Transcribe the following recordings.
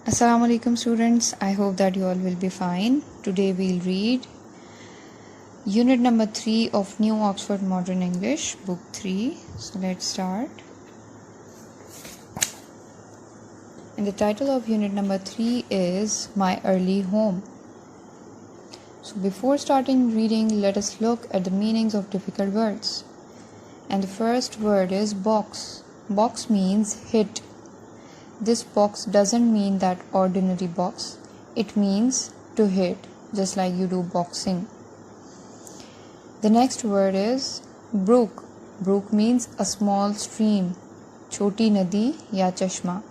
Assalamu alaikum students, I hope that you all will be fine. Today we'll read unit number 3 of New Oxford Modern English, book 3. So let's start. And the title of unit number 3 is My Early Home. So before starting reading, let us look at the meanings of difficult words. And the first word is box. Box means hit. This box doesn't mean that ordinary box. It means to hit, just like you do boxing. The next word is brook. Brook means a small stream, choti nadi ya chashma.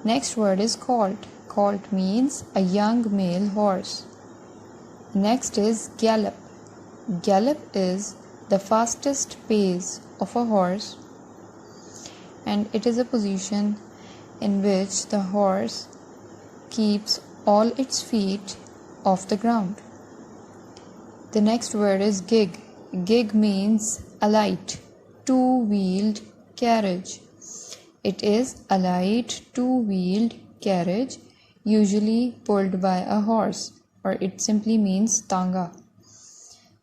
Next word is colt. Colt means a young male horse. Next is gallop. Gallop is the fastest pace of a horse, and it is a position in which the horse keeps all its feet off the ground. The next word is gig. Gig means a light, two-wheeled carriage. It is a light, two-wheeled carriage, usually pulled by a horse, or it simply means tanga.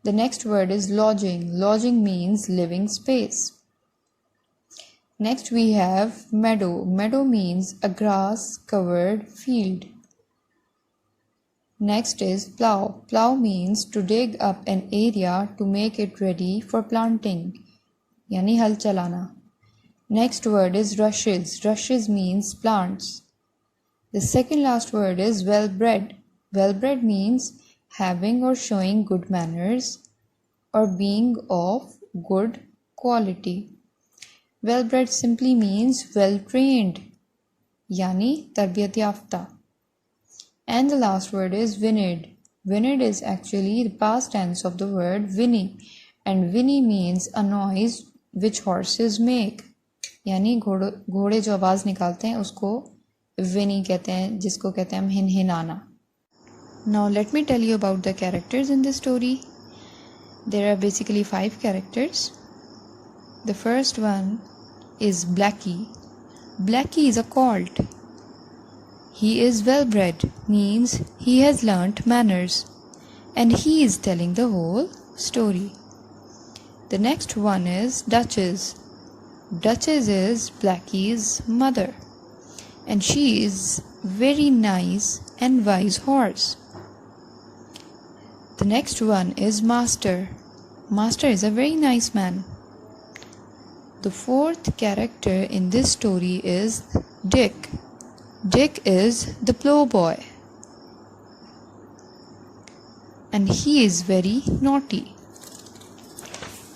The next word is lodging. Lodging means living space. Next we have meadow. Meadow means a grass-covered field. Next is plow. Plow means to dig up an area to make it ready for planting, yani hal chalana. Next word is rushes. Rushes means plants. The second last word is well-bred. Well-bred means having or showing good manners or being of good quality. Well-bred simply means well-trained, yani tarbiyat yafta. And the last word is whinnied. Whinnied is actually the past tense of the word whinny, and whinny means a noise which horses make. यानी घोड़े जो आवाज़ निकालते हैं उसको whinny कहते हैं, जिसको कहते हैं हम हिनहिनाना. Now let me tell you about the characters in this story. There are basically 5 characters. The first one is Blackie. Blackie is a colt. He is well-bred, means he has learnt manners, and he is telling the whole story. The next one is Duchess. Duchess is Blackie's mother, and she is very nice and wise horse. The next one is Master. Master is a very nice man. The fourth character in this story is Dick. Dick is the plowboy, and he is very naughty.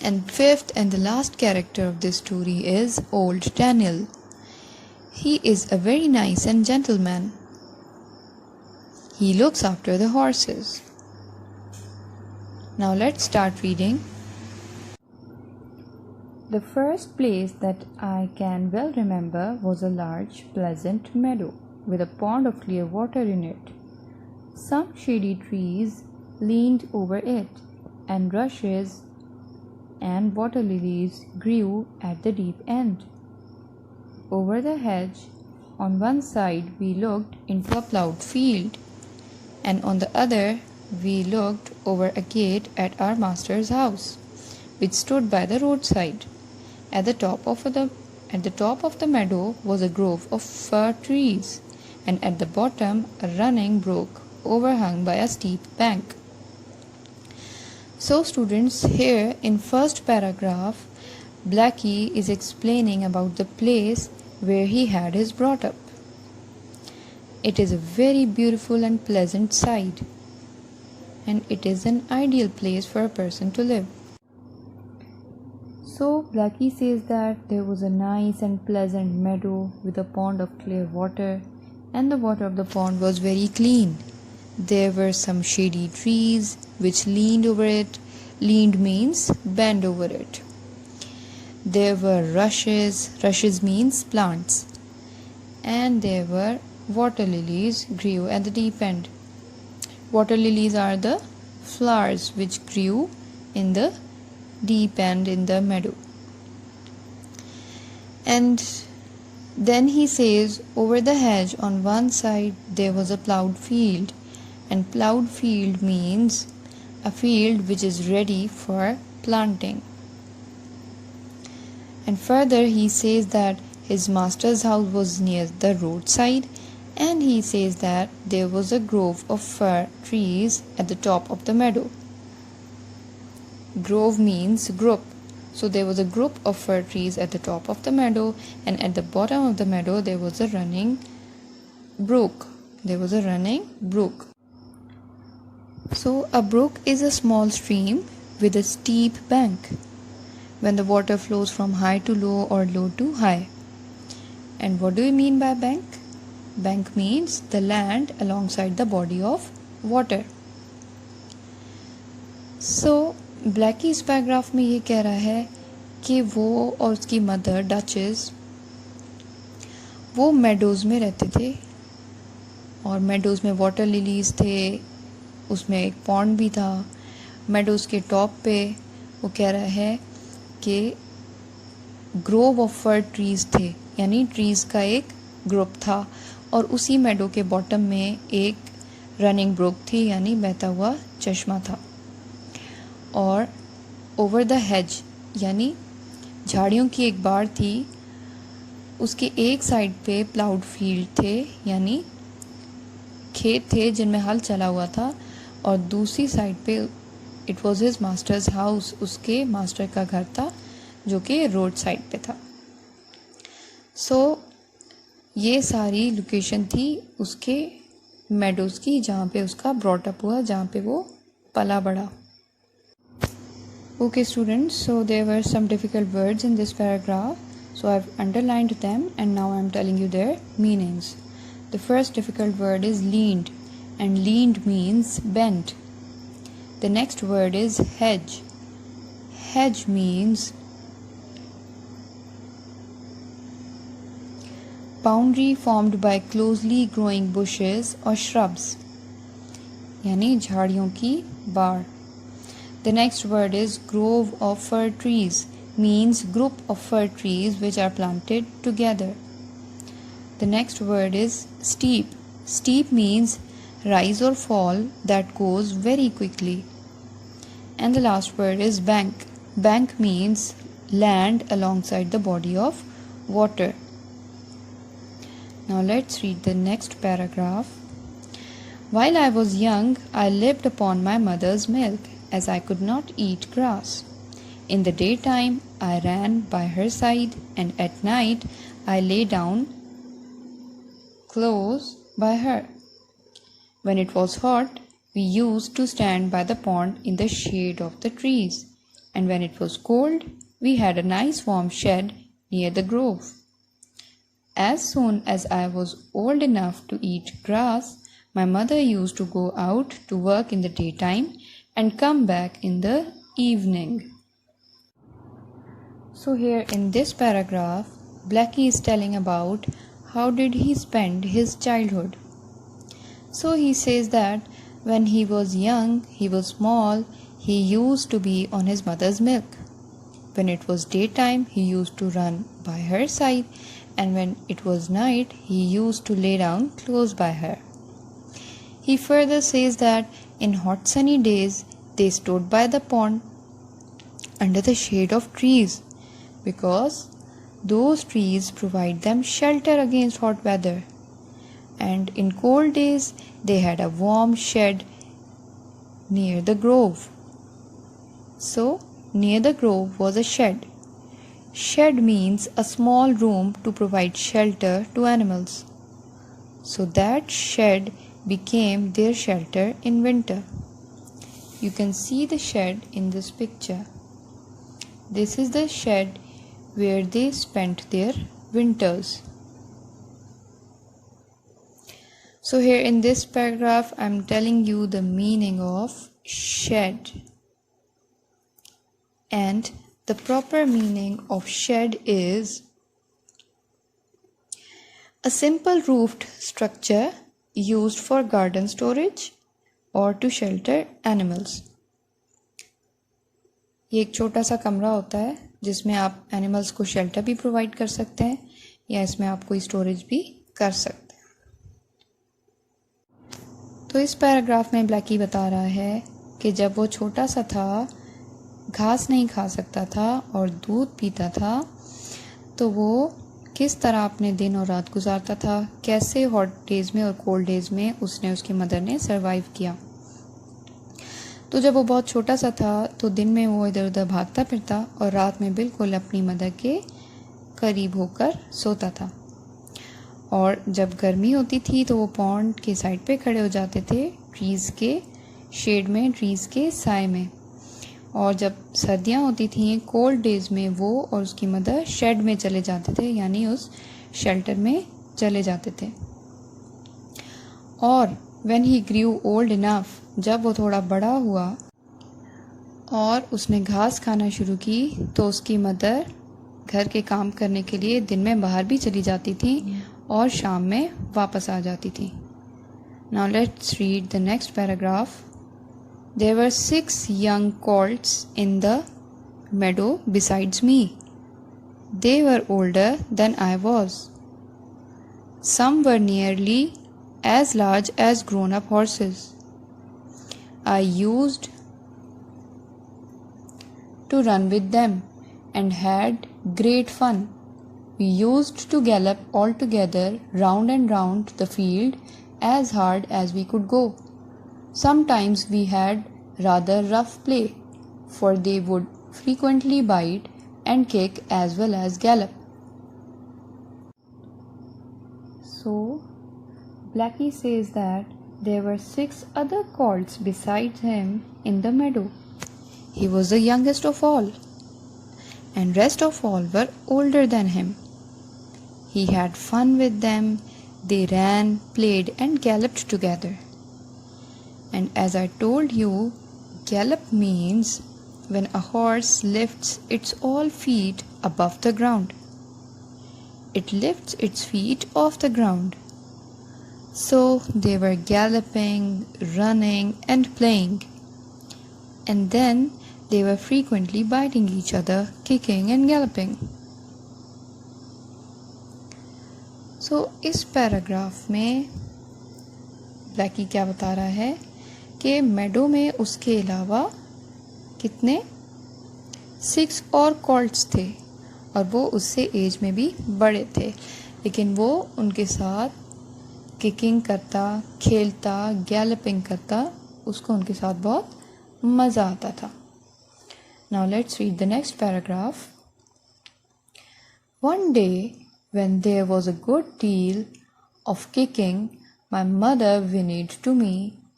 And fifth and the last character of this story is Old Daniel. He is a very nice and gentle man. He looks after the horses. Now let's start reading. The first place that I can well remember was a large, pleasant meadow with a pond of clear water in it. Some shady trees leaned over it, and rushes and water lilies grew at the deep end. Over the hedge, on one side we looked into a ploughed field, and on the other we looked over a gate at our master's house, which stood by the roadside. At the top of the meadow was a grove of fir trees, and at the bottom a running brook overhung by a steep bank. So students, here in first paragraph, Blackie is explaining about the place where he had his brought up. It is a very beautiful and pleasant sight, and it is an ideal place for a person to live. So Blackie says that there was a nice and pleasant meadow with a pond of clear water, and the water of the pond was very clean. There were some shady trees which leaned over it. Leaned means bend over it. There were rushes. Rushes means plants. And there were water lilies grew at the deep end. Water lilies are the flowers which grew in the deep end in the meadow. And Then he says, over the hedge on one side there was a plowed field, and plowed field means a field which is ready for planting. And further he says that his master's house was near the roadside, and he says that there was a grove of fir trees at the top of the meadow. Grove means group. So there was a group of fir trees at the top of the meadow, and at the bottom of the meadow there was a running brook. So a brook is a small stream with a steep bank when the water flows from high to low or low to high. And what do we mean by bank? Bank means the land alongside the body of water. So Blackie इस paragraph में ये कह रहा है कि वो और उसकी मदर डचेस वो मेडोज़ में रहते थे, और मेडोज़ में वाटर लिलीज़ थे, उसमें एक पॉन्ड भी था। मेडोज़ के टॉप पे वो कह रहा है कि ग्रोव ऑफ फर ट्रीज़ थे, यानी ट्रीज़ का एक ग्रुप था, और उसी मेडो के बॉटम में एक रनिंग ब्रुक थी, यानी बहता हुआ चश्मा था। और ओवर द हेज यानी झाड़ियों की एक बाड़ थी, उसके एक साइड पे प्लाउड फील्ड थे, यानी खेत थे जिनमें हल चला हुआ था, और दूसरी साइड पे it was his masters house, उसके मास्टर का घर था जो कि रोड साइड पे था। सो ये सारी लोकेशन थी उसके मेडोज़ की, जहाँ पे उसका ब्रॉटअप हुआ, जहाँ पे वो पला बड़ा। Okay students, so there were some difficult words in this paragraph, so I've underlined them and now I'm telling you their meanings. The first difficult word is leaned, and leaned means bent. The next word is hedge. Hedge means boundary formed by closely growing bushes or shrubs, यानी झाड़ियों की बाड़. The next word is grove of fir trees, means group of fir trees which are planted together. The next word is steep. Steep means rise or fall that goes very quickly. And the last word is bank. Bank means land alongside the body of water. Now let's read the next paragraph. While I was young, I lived upon my mother's milk, as I could not eat grass. In the daytime I ran by her side, and at night I lay down close by her. When it was hot, we used to stand by the pond in the shade of the trees, and when it was cold, we had a nice warm shed near the grove. As soon as I was old enough to eat grass, my mother used to go out to work in the daytime and come back in the evening. So here in this paragraph, Blackie is telling about how did he spend his childhood. So he says that when he was young, he was small, he used to be on his mother's milk. When it was daytime, he used to run by her side, and when it was night, he used to lay down close by her. He further says that in hot sunny days, they stood by the pond under the shade of trees, because those trees provide them shelter against hot weather. And in cold days, they had a warm shed near the grove. So, near the grove was a shed. Shed means a small room to provide shelter to animals. So that shed became their shelter in winter. You can see the shed in this picture. This is the shed where they spent their winters. So here in this paragraph, I am telling you the meaning of shed. And the proper meaning of shed is a simple roofed structure used for garden storage or to shelter animals. ये एक छोटा सा कमरा होता है जिसमें आप animals को शेल्टर भी प्रोवाइड कर सकते हैं या इसमें आप कोई स्टोरेज भी कर सकते हैं। तो इस पैराग्राफ में ब्लैकी बता रहा है कि जब वो छोटा सा था, घास नहीं खा सकता था और दूध पीता था, तो वो किस तरह अपने दिन और रात गुजारता था, कैसे हॉट डेज़ में और कोल्ड डेज़ में उसकी मदर ने सरवाइव किया। तो जब वो बहुत छोटा सा था तो दिन में वो इधर उधर भागता फिरता और रात में बिल्कुल अपनी मदर के करीब होकर सोता था। और जब गर्मी होती थी तो वो पॉन्ड के साइड पे खड़े हो जाते थे, ट्रीज़ के शेड में, ट्रीज़ के साए में। और जब सर्दियाँ होती थी, कोल्ड डेज़ में, वो और उसकी मदर शेड में चले जाते थे, यानी उस शेल्टर में चले जाते थे। और when he grew old enough, जब वो थोड़ा बड़ा हुआ और उसने घास खाना शुरू की, तो उसकी मदर घर के काम करने के लिए दिन में बाहर भी चली जाती थी और शाम में वापस आ जाती थी। Now let's read the next paragraph. There were 6 young colts in the meadow besides me. They were older than I was. Some were nearly as large as grown-up horses. I used to run with them and had great fun. We used to gallop all together round and round the field as hard as we could go. Sometimes we had rather rough play, for they would frequently bite and kick as well as gallop. So, Blackie says that there were 6 other colts besides him in the meadow. He was the youngest of all, and rest of all were older than him. He had fun with them. They ran, played, and galloped together. And as I told you, gallop means when a horse lifts its all feet above the ground. It lifts its feet off the ground. So they were galloping, running, and playing. And then they were frequently biting each other, kicking and galloping. So इस paragraph में Blackie क्या बता रहा है कि मेडो में उसके अलावा कितने 6 और कॉल्ट्स थे और वो उससे एज में भी बड़े थे, लेकिन वो उनके साथ किकिंग करता, खेलता, गैलपिंग करता, उसको उनके साथ बहुत मज़ा आता था। Now let's read the next paragraph. One day when there was a good deal of kicking, my mother whinnied to me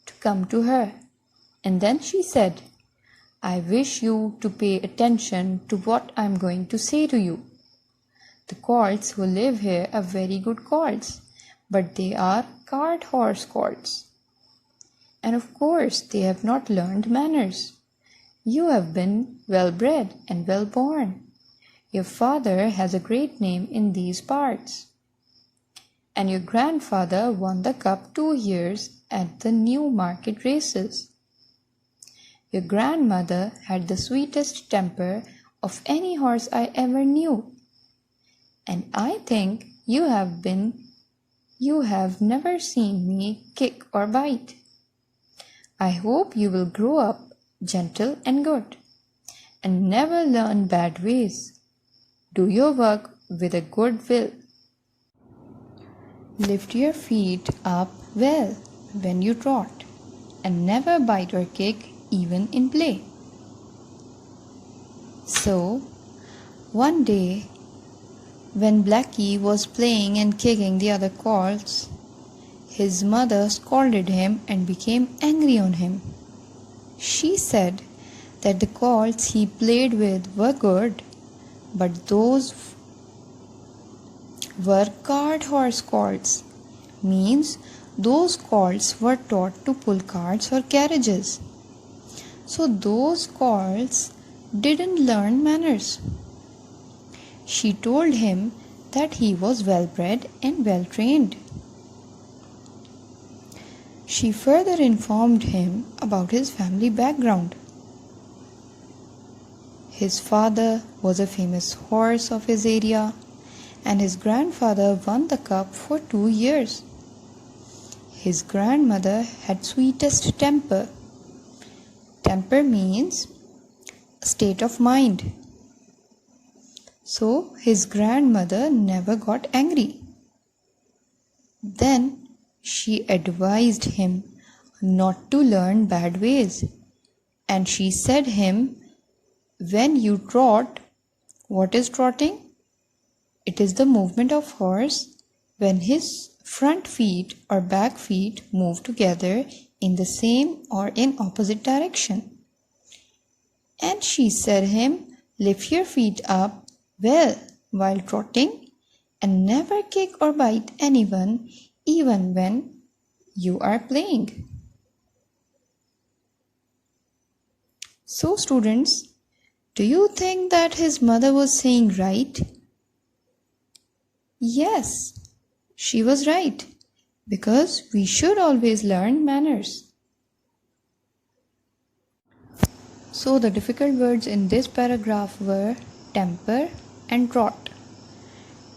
to come to her, and then she said, I wish you to pay attention to what I am going to say to you. The colts who live here are very good colts, but they are cart horse colts. And of course they have not learned manners. You have been well bred and well born. Your father has a great name in these parts. And your grandfather won the cup 2 years at the Newmarket races. Your grandmother had the sweetest temper of any horse I ever knew. And I think you have never seen me kick or bite. I hope you will grow up gentle and good, and never learn bad ways. Do your work with a good will. Lift your feet up well when you trot, and never bite or kick even in play. So, one day, when Blackie was playing and kicking the other colts, his mother scolded him and became angry on him. She said that the colts he played with were good, but those were cart horse colts, means those colts were taught to pull carts or carriages. So those colts didn't learn manners. She told him that he was well bred and well trained. She further informed him about his family background. His father was a famous horse of his area, and his grandfather won the cup for 2 years. His grandmother had sweetest temper. Temper means state of mind. So his grandmother never got angry. Then she advised him not to learn bad ways, and she said him, when you trot, what is trotting? It is the movement of horse when his front feet or back feet move together in the same or in opposite direction. And she said him, lift your feet up well while trotting and never kick or bite anyone even when you are playing. So students, do you think that his mother was saying right? Yes, she was right, because we should always learn manners. So the difficult words in this paragraph were temper and trot.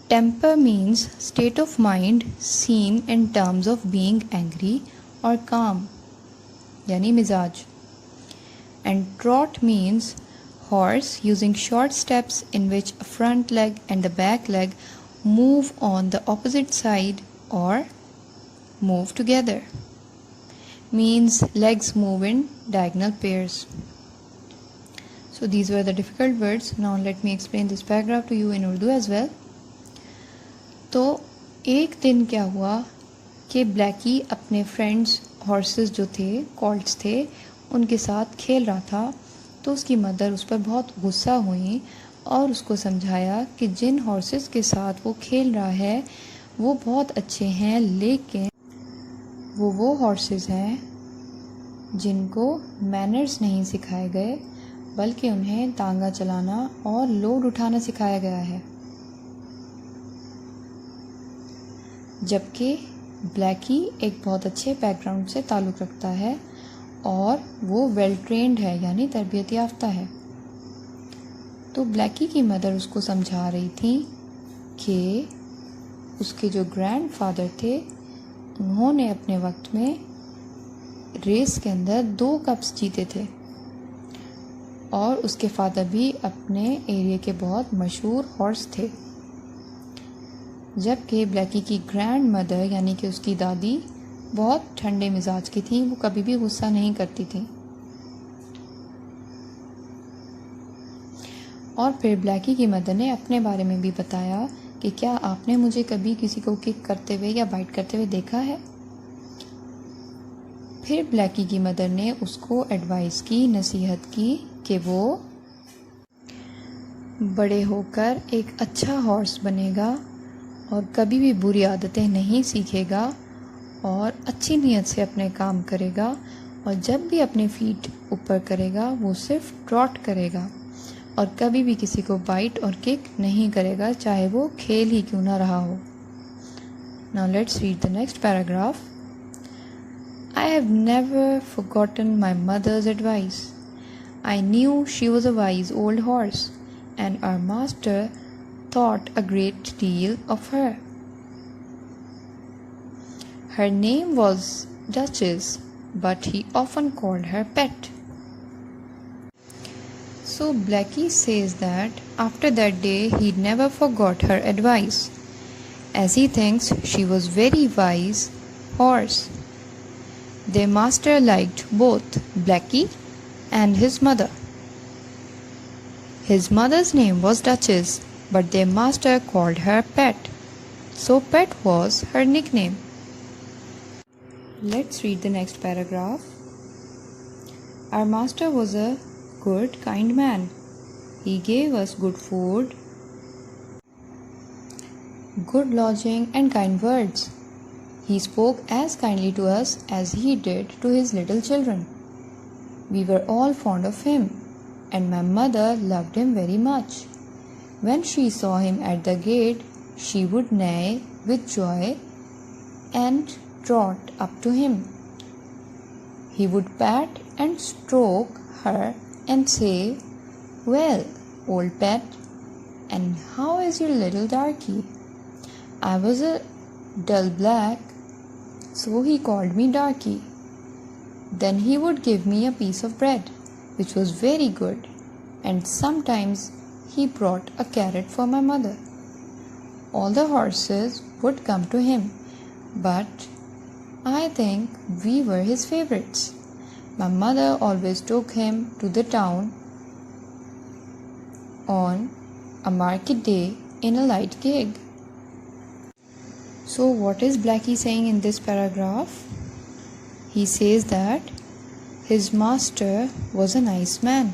Temper means state of mind seen in terms of being angry or calm, yani mizaj. And trot means horse using short steps in which a front leg and the back leg move on the opposite side or move together. Means legs move in diagonal pairs. So these were the difficult words. Now let me explain this paragraph to you in Urdu as well. तो एक दिन क्या हुआ कि Blackie अपने friends horses जो थे, कॉल्ट्स थे, उनके साथ खेल रहा था. तो उसकी मदर उस पर बहुत गुस्सा हुई और उसको समझाया कि जिन हॉर्सेस के साथ वो खेल रहा है वो बहुत अच्छे हैं, लेकिन वो हॉर्सेस हैं जिनको मैनर्स नहीं सिखाए गए, बल्कि उन्हें तांगा चलाना और लोड उठाना सिखाया गया है. जबकि ब्लैकी एक बहुत अच्छे बैकग्राउंड से ताल्लुक़ रखता है और वो वेल ट्रेंड है, यानी तरबियत याफ्ता है. तो ब्लैकी की मदर उसको समझा रही थी कि उसके जो ग्रैंडफादर थे उन्होंने अपने वक्त में रेस के अंदर 2 कप्स जीते थे और उसके फादर भी अपने एरिया के बहुत मशहूर हॉर्स थे. जबकि ब्लैकी की ग्रैंड मदर यानी कि उसकी दादी बहुत ठंडे मिजाज की थी, वो कभी भी गुस्सा नहीं करती थी. और फिर ब्लैकी की मदर ने अपने बारे में भी बताया कि क्या आपने मुझे कभी किसी को किक करते हुए या बाइट करते हुए देखा है. फिर ब्लैकी की मदर ने उसको एडवाइस की, नसीहत की कि वो बड़े होकर एक अच्छा हॉर्स बनेगा और कभी भी बुरी आदतें नहीं सीखेगा और अच्छी नीयत से अपने काम करेगा, और जब भी अपने फीट ऊपर करेगा वो सिर्फ ट्रॉट करेगा और कभी भी किसी को बाइट और किक नहीं करेगा, चाहे वो खेल ही क्यों ना रहा हो. Now let's read the next paragraph. I have never forgotten my mother's advice. I knew she was a wise old horse, and our master thought a great deal of her. Her name was Duchess, but he often called her Pet. So Blackie says that after that day he never forgot her advice, as he thinks she was very wise horse. Their master liked both Blackie and his mother. His mother's name was Duchess, but their master called her Pet, so Pet was her nickname. Let's read the next paragraph. Our master was a good, kind man. He gave us good food, good lodging, and kind words. He spoke as kindly to us as he did to his little children. We were all fond of him, and my mother loved him very much. When she saw him at the gate, she would neigh with joy and trot up to him. He would pat and stroke her and say, "Well, old pet, and how is your little darky?" I was a dull black, so he called me Darky. Then he would give me a piece of bread, which was very good, and sometimes he brought a carrot for my mother. All the horses would come to him, but I think we were his favorites. My mother always took him to the town on a market day in a light gig. So what is Blackie saying in this paragraph? He says that his master was a nice man,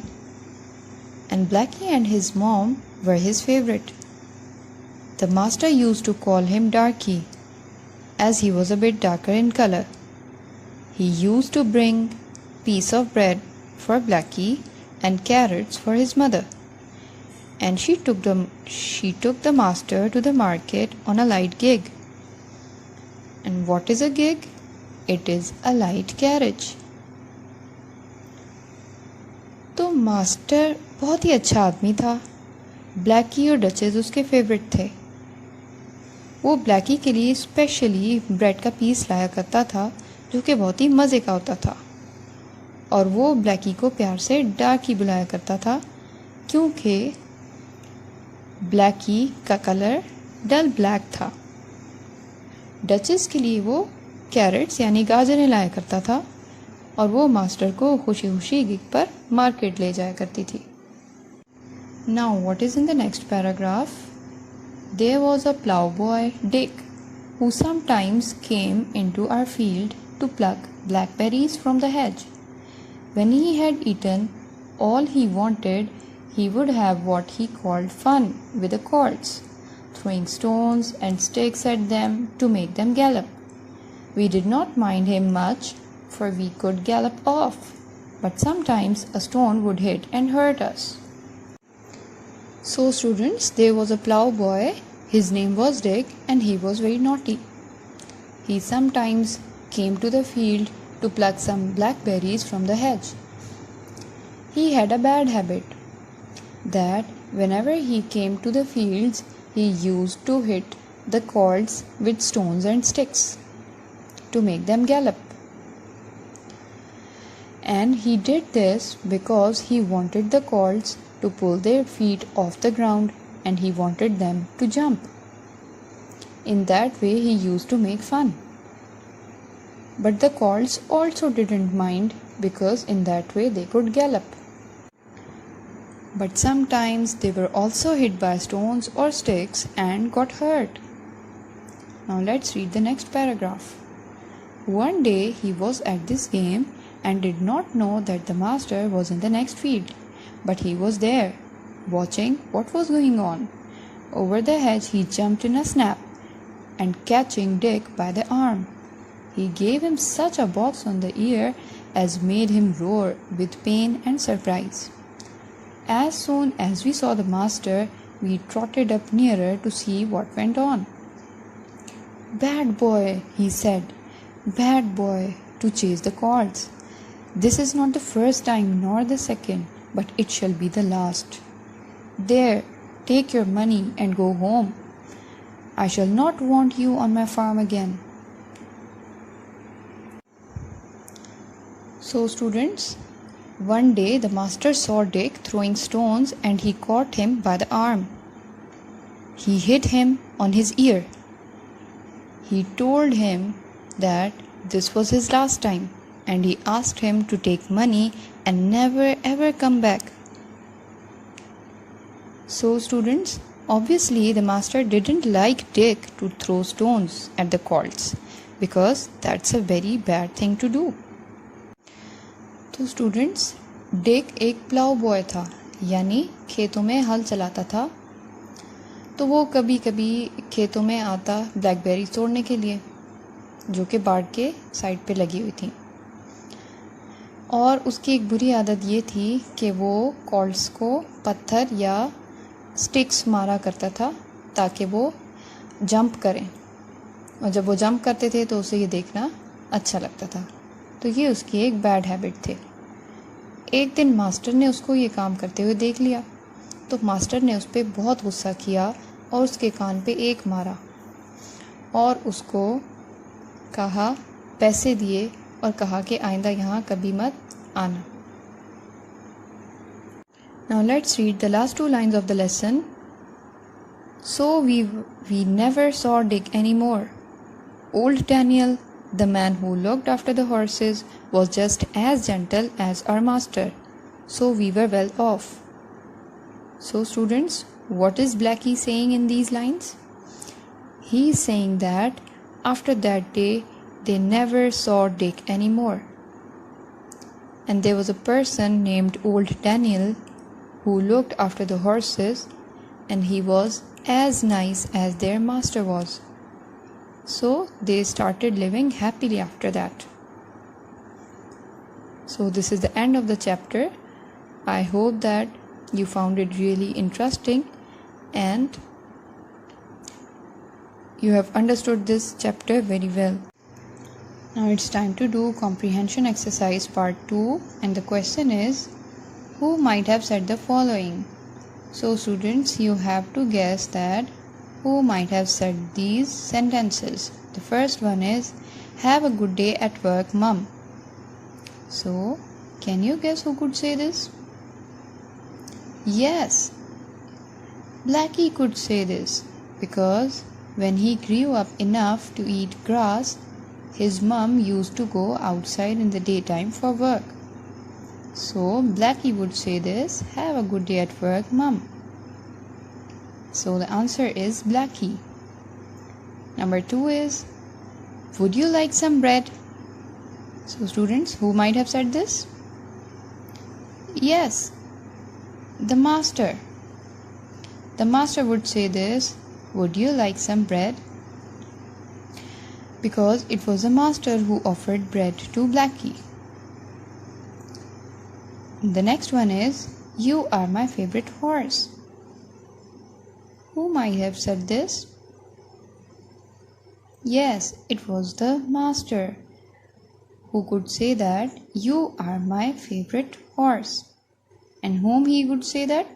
and Blackie and his mom were his favorite. The master used to call him Darky, as he was a bit darker in color. He used to bring piece of bread for Blackie and carrots for his mother, and she took the master to the market on a light gig. And what is a gig? It is a light carriage. तो master बहुत ही अच्छा आदमी था. Blackie और duchess उसके favourite थे. वो Blackie के लिए स्पेशली ब्रेड का पीस लाया करता था, जो कि बहुत ही मज़े का होता था. और वो ब्लैकी को प्यार से डार्की बुलाया करता था, क्योंकि ब्लैकी का कलर डल ब्लैक था. डचेस के लिए वो कैरेट्स यानी गाजरें लाया करता था, और वो मास्टर को खुशी खुशी गिग पर मार्केट ले जाया करती थी. Now what is in the next paragraph? There was a plowboy, Dick, who sometimes came into our field to pluck blackberries from the hedge. When he had eaten all he wanted, he would have what he called fun with the colts, throwing stones and sticks at them to make them gallop. We did not mind him much, for we could gallop off, but sometimes a stone would hit and hurt us. So students, there was a plowboy. His name was Dick, and he was very naughty. He sometimes came to the field to pluck some blackberries from the hedge. He had a bad habit that whenever he came to the fields, he used to hit the colts with stones and sticks to make them gallop. And he did this because he wanted the colts to pull their feet off the ground, and he wanted them to jump. In that way he used to make fun. But the colts also didn't mind, because in that way they could gallop. But sometimes they were also hit by stones or sticks and got hurt. Now let's read the next paragraph. One day he was at this game and did not know that the master was in the next field, but he was there, watching what was going on. Over the hedge he jumped in a snap, and catching Dick by the arm, he gave him such a box on the ear as made him roar with pain and surprise. As soon as we saw the master, we trotted up nearer to see what went on. "Bad boy," he said, "bad boy," to chase the colts. "This is not the first time nor the second, but it shall be the last. There, take your money and go home. I shall not want you on my farm again." So students, one day the master saw Dick throwing stones, and he caught him by the arm. He hit him on his ear. He told him that this was his last time, and he asked him to take money and never ever come back. So students, obviously the master didn't like Dick to throw stones at the colts, because that's a very bad thing to do. तो students, Dick एक plough boy था, यानी खेतों में हल चलाता था. तो वो कभी कभी खेतों में आता ब्लैकबेरी तोड़ने के लिए, जो कि बाड़ के साइड पे लगी हुई थी. और उसकी एक बुरी आदत ये थी कि वो कॉल्ट्स को पत्थर या स्टिक्स मारा करता था ताकि वो जंप करें, और जब वो जंप करते थे तो उसे ये देखना अच्छा लगता था. तो ये उसकी एक बैड हैबिट थे. एक दिन मास्टर ने उसको ये काम करते हुए देख लिया, तो मास्टर ने उस पर बहुत गुस्सा किया और उसके कान पे एक मारा. और उसको कहा, पैसे दिए और कहा कि आइंदा यहाँ कभी मत आना. Now let's read the last 2 lines of the lesson. So we never saw Dick anymore. Old Daniel, the man who looked after the horses, was just as gentle as our master. So we were well off. So students, what is Blackie saying in these lines? He is saying that after that day, they never saw Dick anymore. And there was a person named Old Daniel who looked after the horses, and he was as nice as their master was. So they started living happily after that. So this is the end of the chapter. I hope that you found it really interesting and you have understood this chapter very well. Now it's time to do comprehension exercise part 2, and the question is, who might have said the following? So students, you have to guess that who might have said these sentences. The first one is, have a good day at work, Mum. So can you guess who could say this? Yes, Blackie could say this because when he grew up enough to eat grass, his mum used to go outside in the daytime for work. So Blackie would say this, have a good day at work, Mum. So the answer is Blackie. Number 2 is, would you like some bread? So students, who might have said this? Yes, the master. The master would say this, would you like some bread? Because it was the master who offered bread to Blackie. The next one is, you are my favorite horse. Who might have said this? Yes, it was the master who could say that, you are my favorite horse. And whom he would say that?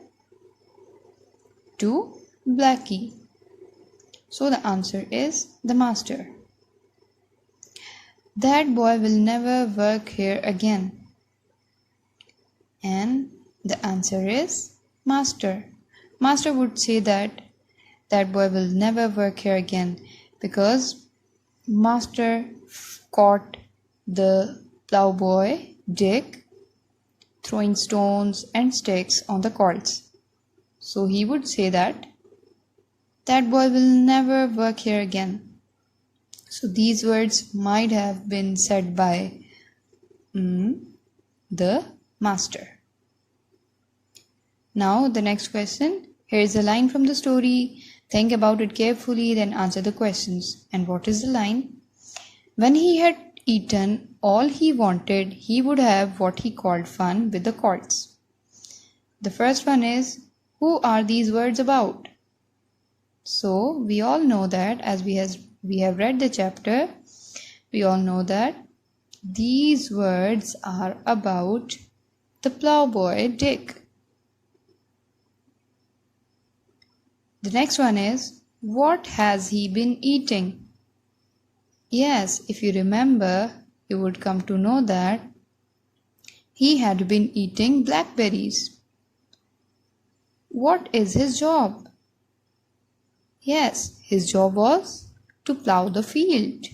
To Blackie. So the answer is the master. That boy will never work here again. And the answer is master. Master would say that boy will never work here again because master caught the plowboy Dick throwing stones and sticks on the colts. So he would say that boy will never work here again. So these words might have been said by the master. Now the next question. Here is a line from the story. Think about it carefully, then answer the questions. And what is the line? When he had eaten all he wanted, he would have what he called fun with the colts. The first one is, who are these words about? So we all know that as we have read the chapter, we all know that these words are about the plowboy Dick. The next one is, what has he been eating? Yes, if you remember, you would come to know that he had been eating blackberries. What is his job? Yes, his job was to plow the field.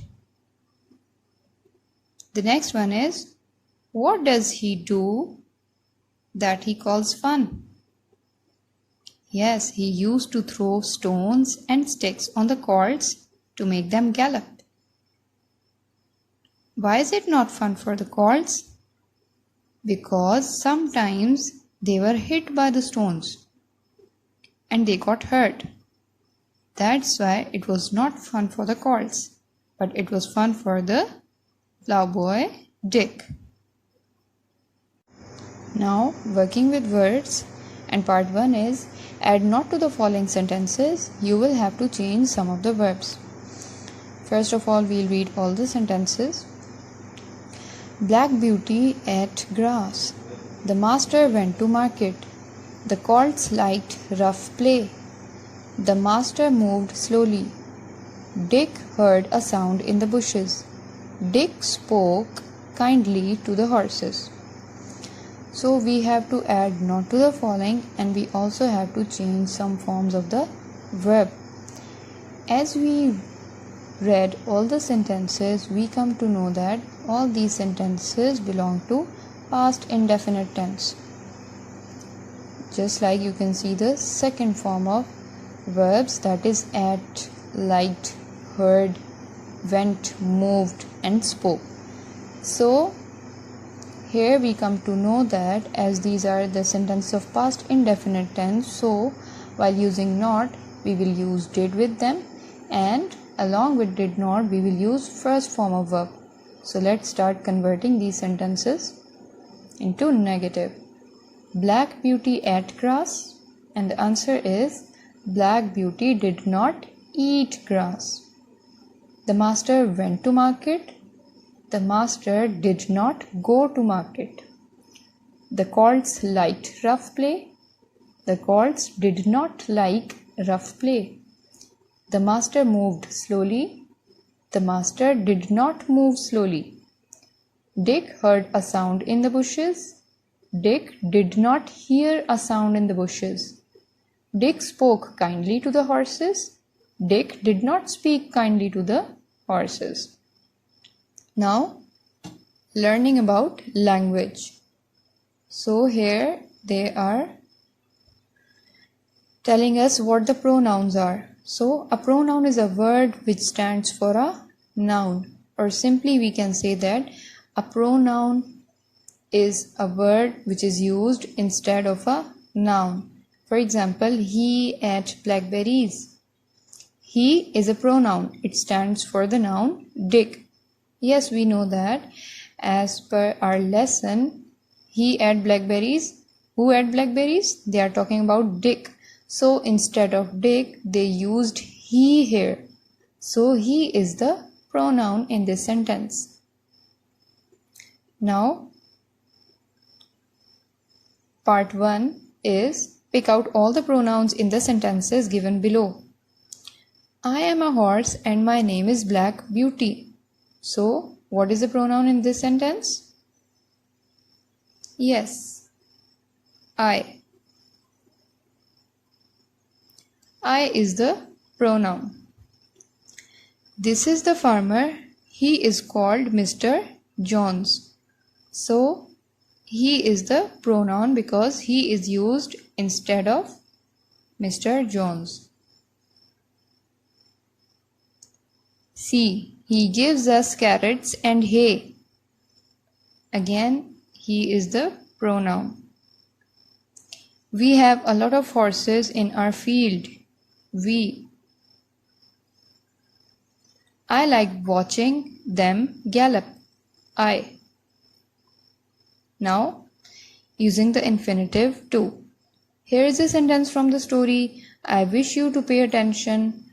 The next one is, what does he do that he calls fun? Yes, he used to throw stones and sticks on the colts to make them gallop. Why is it not fun for the colts? Because sometimes they were hit by the stones and they got hurt. That's why it was not fun for the colts, but it was fun for the plowboy Dick. Now, working with words, and part 1 is, add not to the following sentences. You will have to change some of the verbs. First of all, we'll read all the sentences. Black Beauty ate grass. The master went to market. The colts liked rough play. The master moved slowly. Dick heard a sound in the bushes. Dick spoke kindly to the horses. So we have to add not to the following, and we also have to change some forms of the verb. As we read all the sentences, we come to know that all these sentences belong to past indefinite tense. Just like you can see the second form of verbs, that is ate, liked, heard, went, moved and spoke. So here we come to know that as these are the sentences of past indefinite tense, so while using not, we will use did with them, and along with did not, we will use first form of verb. So let's start converting these sentences into negative. Black Beauty ate grass, and the answer is Black Beauty did not eat grass. The master went to market. The master did not go to market. The colts liked rough play. The colts did not like rough play. The master moved slowly. The master did not move slowly. Dick heard a sound in the bushes. Dick did not hear a sound in the bushes. Dick spoke kindly to the horses. Dick did not speak kindly to the horses. Now, learning about language. So here they are telling us what the pronouns are. So a pronoun is a word which stands for a noun, or simply we can say that a pronoun is a word which is used instead of a noun. For example, he ate blackberries. He is a pronoun. It stands for the noun Dick. Yes, we know that. As per our lesson, he ate blackberries. Who ate blackberries? They are talking about Dick. So instead of Dick, they used he here. So he is the pronoun in this sentence. Now, part 1 is pick out all the pronouns in the sentences given below. I am a horse and my name is Black Beauty. So, what is the pronoun in this sentence? Yes, I. I is the pronoun. This is the farmer. He is called Mr. Jones. So, he is the pronoun because he is used instead of Mr. Jones. C. He gives us carrots and hay. Again, he is the pronoun. We have a lot of horses in our field. We. I like watching them gallop. I. Now, using the infinitive to. Here is a sentence from the story. I wish you to pay attention.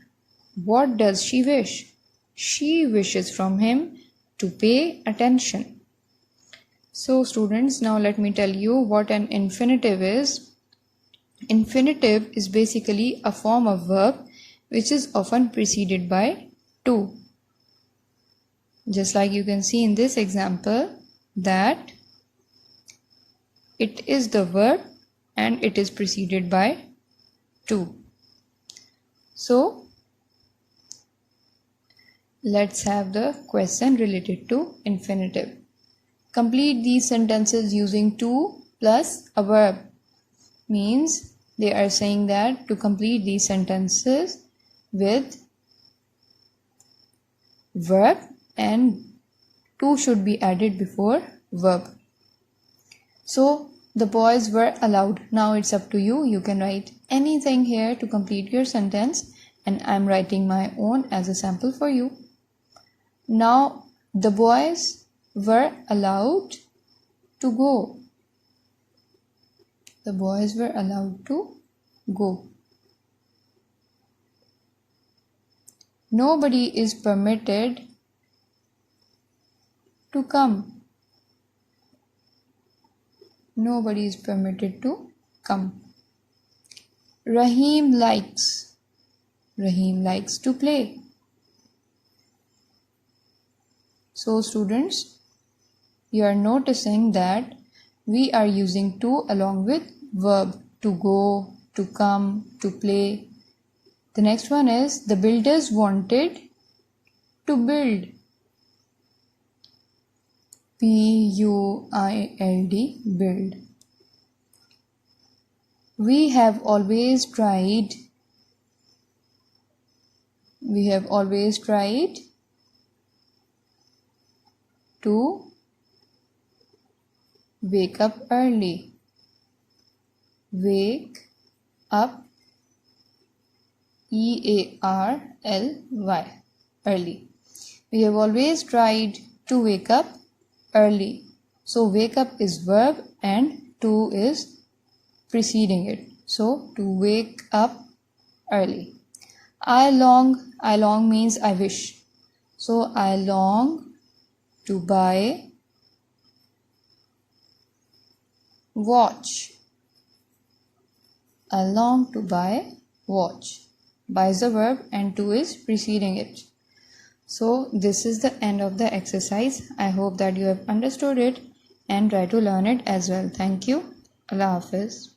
What does she wish? She wishes from him to pay attention. So students, now let me tell you what an infinitive is. Infinitive is basically a form of verb which is often preceded by to. Just like you can see in this example that it is the verb and it is preceded by to. So let's have the question related to infinitive. Complete these sentences using to plus a verb. Means they are saying that to complete these sentences with verb and to should be added before verb. So the boys were allowed. Now it's up to you. You can write anything here to complete your sentence, and I'm writing my own as a sample for you. Now the boys were allowed to go. The boys were allowed to go. Nobody is permitted to come. Nobody is permitted to come. Rahim likes to play. So students, you are noticing that we are using to along with verb to go, to come, to play. The next one is the builders wanted to build. B-U-I-L-D, build. We have always tried to wake up early. Wake up, E-A-R-L-Y, early. We have always tried to wake up early. So wake up is verb and to is preceding it. So to wake up early. I long means I wish. So I long to buy watch. I long to buy watch. Buy is a verb and to is preceding it. So this is the end of the exercise. I hope that you have understood it and try to learn it as well. Thank you. Allah Hafiz.